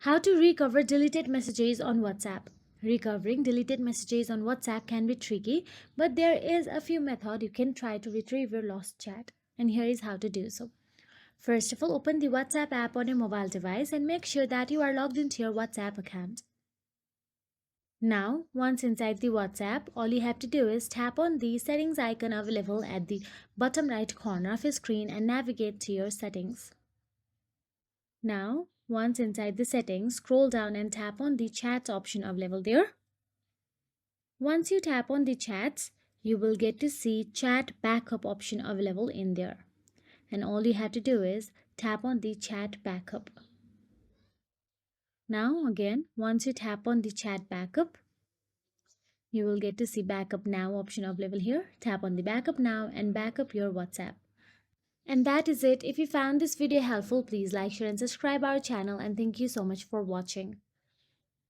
How to recover deleted messages on WhatsApp. Recovering deleted messages on WhatsApp can be tricky, but there is a few methods you can try to retrieve your lost chat. And here is how to do so. First of all, open the WhatsApp app on your mobile device and make sure that you are logged into your WhatsApp account. Now, once inside the WhatsApp, all you have to do is tap on the settings icon available at the bottom right corner of your screen and navigate to your settings. Now, once inside the settings, scroll down and tap on the chats option available there. Once you tap on the chats, you will get to see chat backup option available in there. And all you have to do is tap on the chat backup. Now again, once you tap on the chat backup, you will get to see backup now option available here. Tap on the backup now and backup your WhatsApp. And that is it. If you found this video helpful, please like, share and subscribe our channel, and thank you so much for watching.